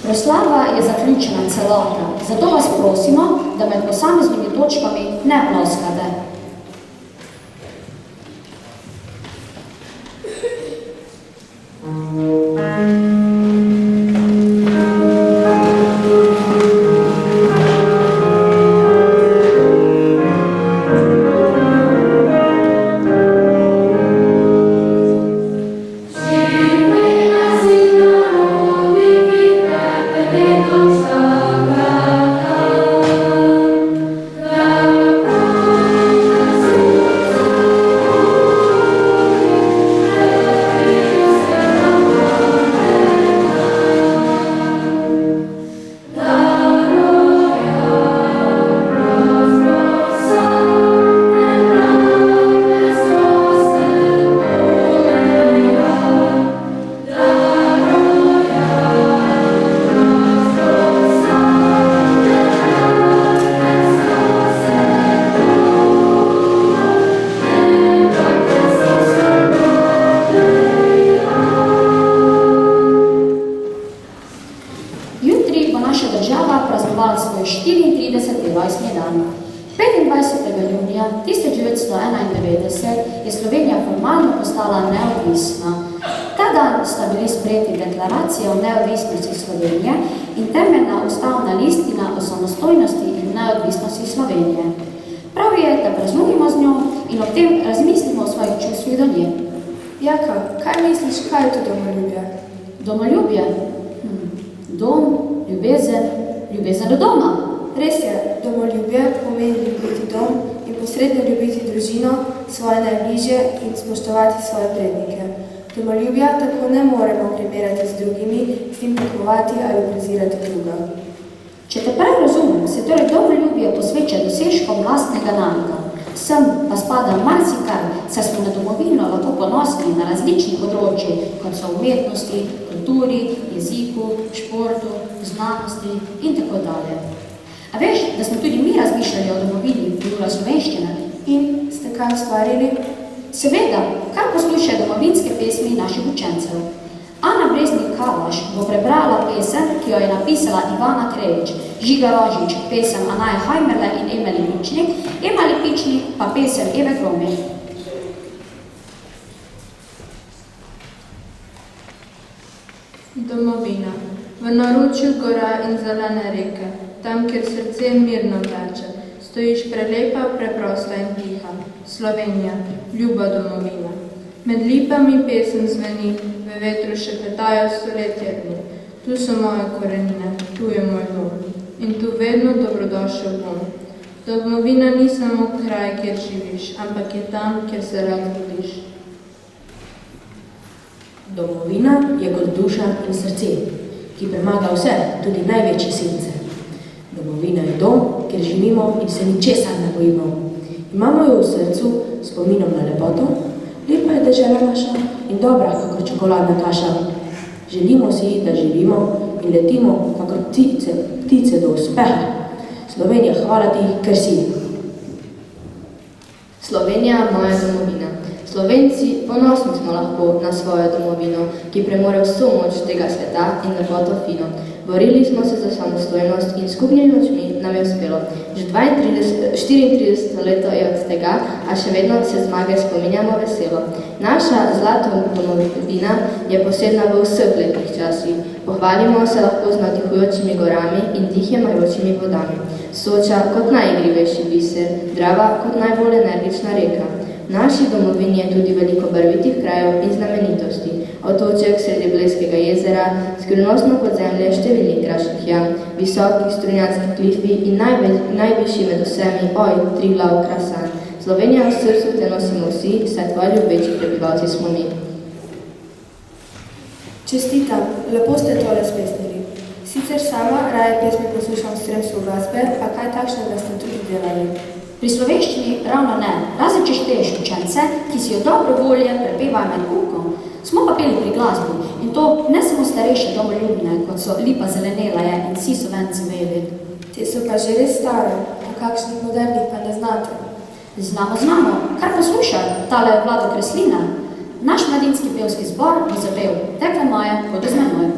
Proslava je zaključena celota, zato vas prosimo, da med posameznimi točkami ne ploskate. Domoljubje? Dom, ljubezen, ljubezen do doma. Res je, domoljubje pomeni ljubiti dom in posredno ljubiti družino, svoje najbližje in spoštovati svoje prednike. Domoljubja tako ne moremo primerjati z drugimi, s tem tekmovati ali prezirati druga. Če te prav razumem, se torej domoljubje posveča dosežkom lastnega naroda. Sem pa spada marsikaj, saj smo na domovino lahko ponosni na različnih področjih, kot so umetnosti, kulturi, jeziku, športu, znanosti in tako dalje. A veš, da smo tudi mi razmišljali o domovini v Jura slovenščine? In ste kaj ustvarili? Seveda, kar poslušajo domovinske pesmi naših učencev. Ana Breznik-Kavaš bo prebrala pesem, ki jo je napisala Ivana Krevič, Žiga Rožič, pesem Anaje Hajmerle in Eme Lipičnik, Ema Lipičnik pa pesem Eve Kromi. Domovina. V naročju gora in zelene reke, tam, kjer srce mirno vrača, stojiš prelepa, preprosta in tiha. Slovenija, ljuba domovina. Med lipami pesem zveni, v vetru šepetajo stoletja dni. Tu so moje korenine, tu je moj dom in tu vedno dobrodošel bom. Domovina ni samo kraj, kjer živiš, ampak je tam, kjer se rad rodiš. Domovina je kot duša in srce, ki premaga vse, tudi največje sence. Domovina je dom, kjer živimo in se ničesar ne bojimo. Imamo jo v srcu, spominom na lepoto, lepa je dežela naša in dobra, kakor čokoladna kaša. Želimo si, da živimo in letimo, kakor ptice do uspeha. Slovenija, hvala ti, ker si. Slovenija, moja domovina. Slovenci ponosni smo lahko na svojo domovino, ki premore vso moč tega sveta in lepoto fino. Borili smo se za samostojnost in skupnimi močmi nam je uspelo. Že 34 leto je od tega, a še vedno se zmage spominjamo veselo. Naša zlata domovina je posebna v vseh lepih časih. Pohvalimo se lahko z navdihujočimi gorami in dihjemajočimi vodami. Soča kot najigrivejši biser, Drava kot najbolj energična reka. V naši domovini je tudi veliko barvitih krajev in znamenitosti. Otoček sredi Blejskega jezera, skrivnostno podzemlje številnih krašnih jam, visoki strunjanski klifi in najvišji med vsemi, Triglav krasan. Slovenija v srcu te nosimo vsi, saj tvoji ljubeči prebivalci smo mi. Čestitam, lepo ste tole spesnili. Sicer sama raje pesmi poslušam stremstvo glasbe, a kaj takšnega ste tudi delali? Pri slovenščini ravno ne, razen če šteješ učence, ki si jo dobro volje prepevajo med poukom. Smo pa peli pri glasbi in to ne samo starejše domoljubne, kot so Lipa zelenela je in Vsi so ven cveli. Te so pa že res stare, a kakšnih modernih pa ne znate? Znamo, kar posluša tale Vlado Kreslina. Naš mladinski pevski zbor bo zapel Tekle moje, bodo z menoj.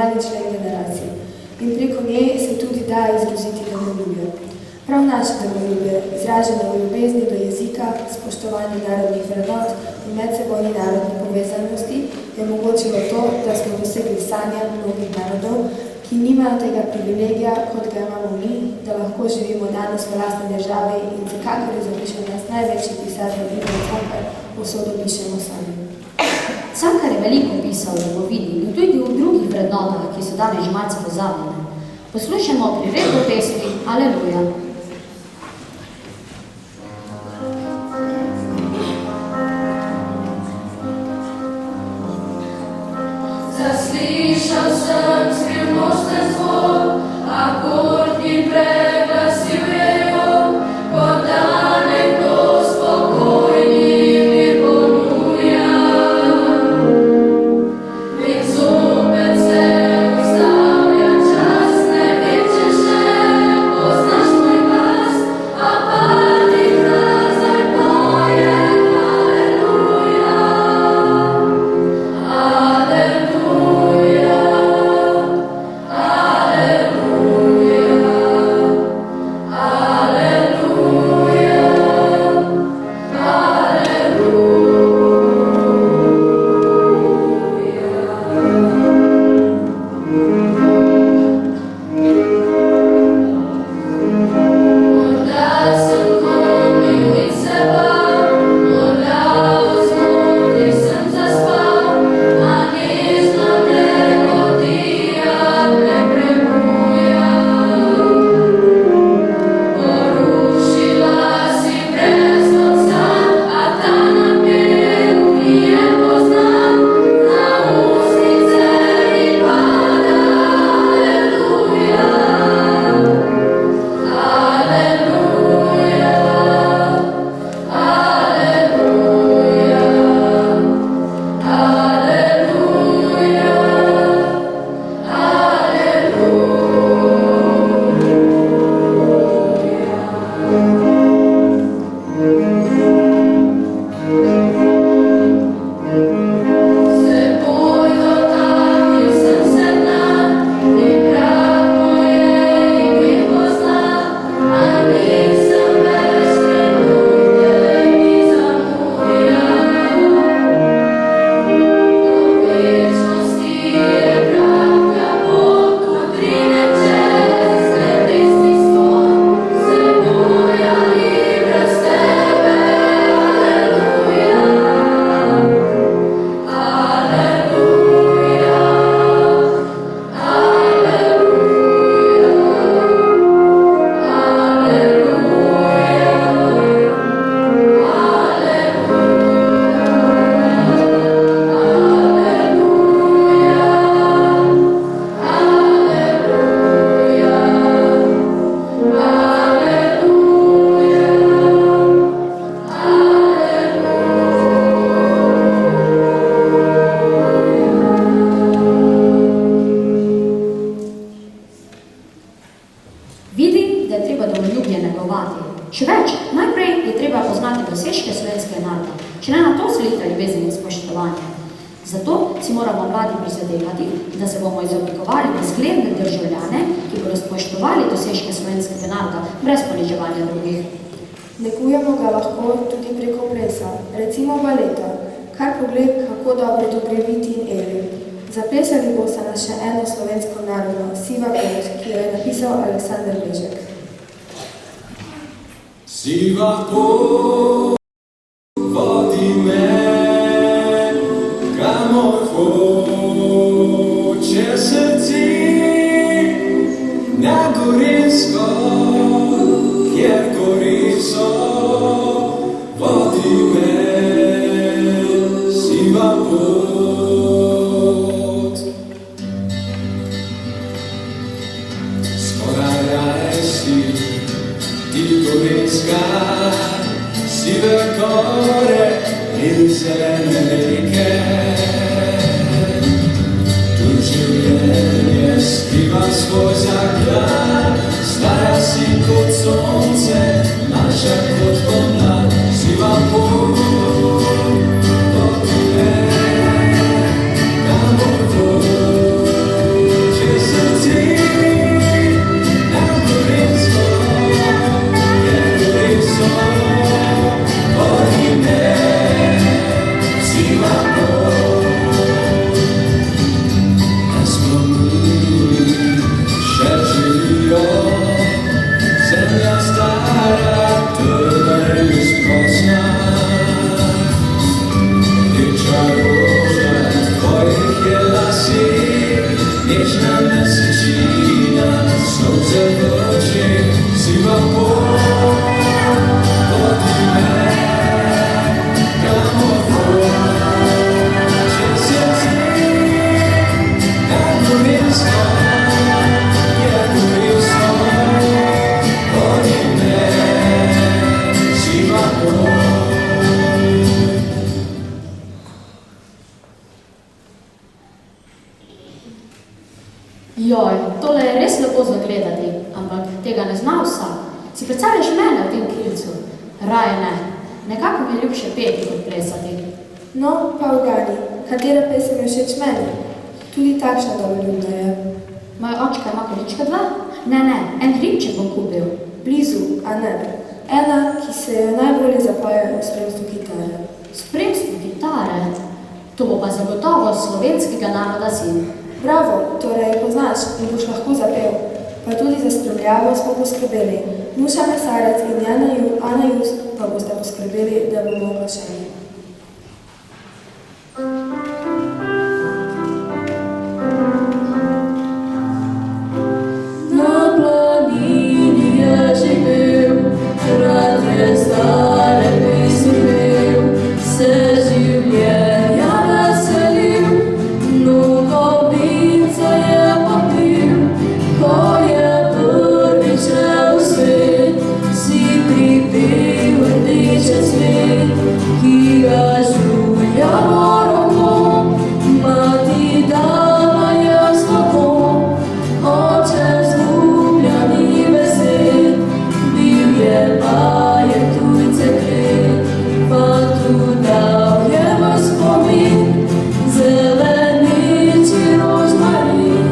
zadnji člen generacije. In preko nje se tudi da izraziti domoljubje. Prav naše domoljubje, izraženo v ljubezni do jezika, spoštovanju narodnih vrednot in medsebojni narodni povezanosti, je omogočilo to, da smo dosegli sanje mnogih narodov, ki nimajo tega privilegija, kot ga imamo mi, da lahko živimo danes v lastni državi in zakakor je zapišel nas največji pisatelj Ivan Cankar, usodo pišemo sami. Cankar je veliko pisal o domovini in tudi o drugih vrednotah, ki so danes že malce pozabljene. Poslušajmo priredbo pesmi Aleluja. Zaslišal sem skrivnosten zvok, akord in preglasil je jo, kot da nekdo spokojni mir ponuja. In zopet se ustavlja čas, ne vem, če še poznaš moj glas, a padni glas, zdaj poje Aleluja. Še več, najprej je treba poznati dosežke slovenskega naroda, če ne na to selite ljubezen in spoštovanje. Zato si moramo mladi prizadevati, da se bomo izoblikovali v zgledne državljane, ki bodo spoštovali dosežke slovenskega naroda brez poniževanja drugih. Negujemo ga lahko tudi preko plesa, recimo baleta. Kar pogled, kako dobro to gre Viti in Eli. Zaplesali bo se na še eno slovensko narodno, Siva pot, ki jo je napisal Aleksander Bežek. Siva pot vodi me, kamor hoče srce, na Gorenjsko, kjer gorico vodi me, siva pot. Skoraj si ti Gorenjska, sive gore in zelene reke. Tu življenje skriva svoj zaklad, stara si kot sonce, naša kot pomlad, siva pot vodi me, kamor hoče nežna mesečina, sonce v očeh, siva pot, vodi me, kamor hočeš, čez srce, kako mesto, jako mesto, vodi me, siva pot. Joj, tole je res lepo zagledati, ampak tega ne zna vsak. Si predstavljaš mene v tem krilcu? Raje ne. Nekako mi je ljubše peti kot plesati. No, pa ugani, katera pesem je všeč meni? Tudi takšna domoljubna je. Moj očka ima količka 2? Ne, en rimček bom kupil. Blizu, a ne. Ena, ki se jo najbolje zapoje v spremstvu kitare. Spremstvo kitare? To bo pa zagotovo slovenskega naroda sin. Bravo, torej poznaš in boš lahko zapel. Pa tudi za spremljavo smo poskrbeli. Nuša Mesarec in Ana Jus pa boste poskrbeli, da bomo oglašeni. Na planini je živel, rad je stare pesmi pel, se življenja veselil, mnogo vinca je popil, ko je prvič šel v svet, si pripel rdeče cvet, ki ga žulja roko, mati dala je slovo, oče zgubljani besed, bil je vajen tujce kret, fantru dal je v spomin, zeleniči rožmarin.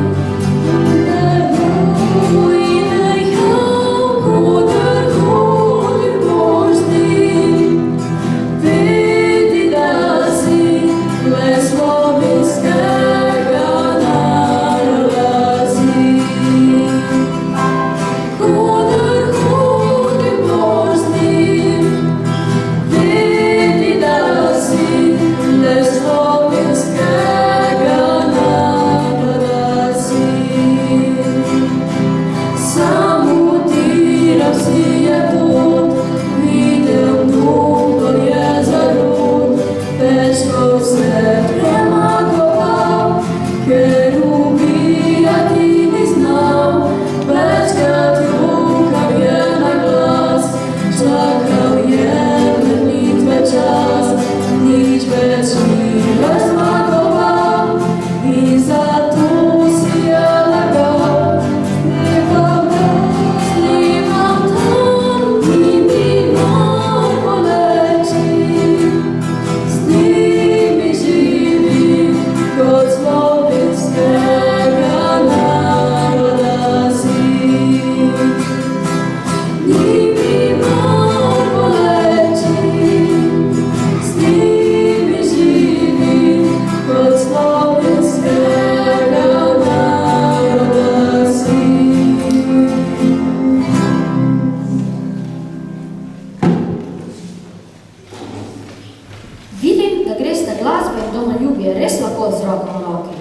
Vidim, da greste glasba in domoljubje res lahko z roko v roki.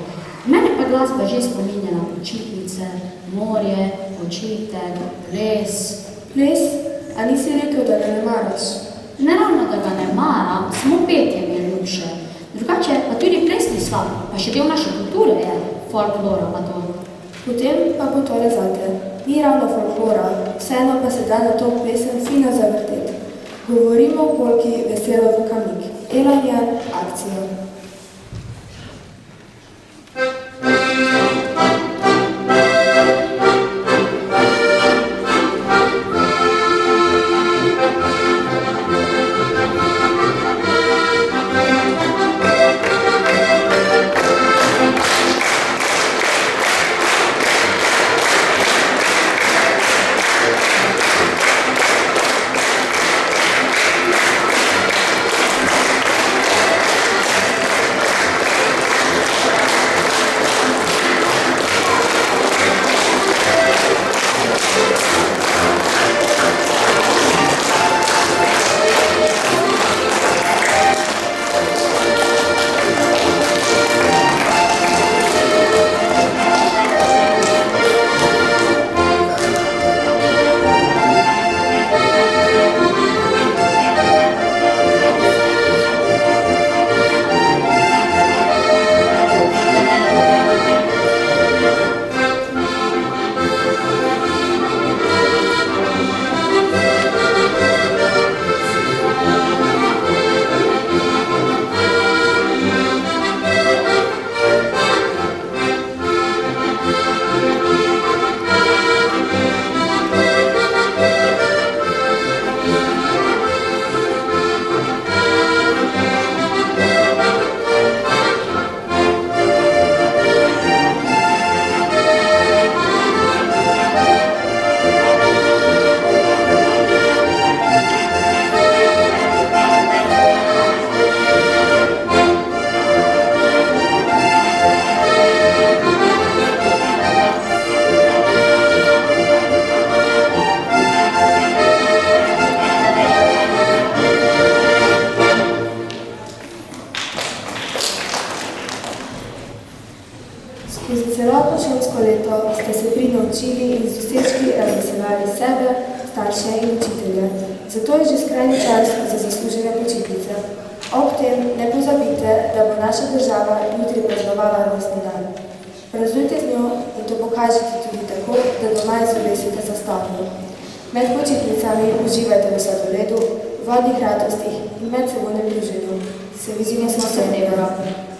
Mene pa glasba že spominja na počitnice, morje, očitek, ples. Ples? A nisi rekel, da ga ne maraš? Ne ravno, da ga ne maram, samo petje mi je ljubše. Drugače pa tudi ples ni slab, pa še del naše kulture je, folklora pa to. Potem pa bo tole zate. Ni ravno folklora, vseeno pa se da na to pesem fino zavrteti. Govorimo o polki Veselo v kamik. Elanja, akcija. Skozi celotno šolsko leto ste se pridno učili in z dosežki razveseljevali sebe, starše in učitelje. Zato je že skrajni čas za zaslužene počitnice. Ob tem ne pozabite, da bo naša država jutri praznovala rojstni dan. Praznujte z njo in to pokažite tudi tako, da doma izobesite zastavo. Med počitnicami uživajte v sladoledu, vodnih radostih in medsebojnem druženju. Se vidimo septembra.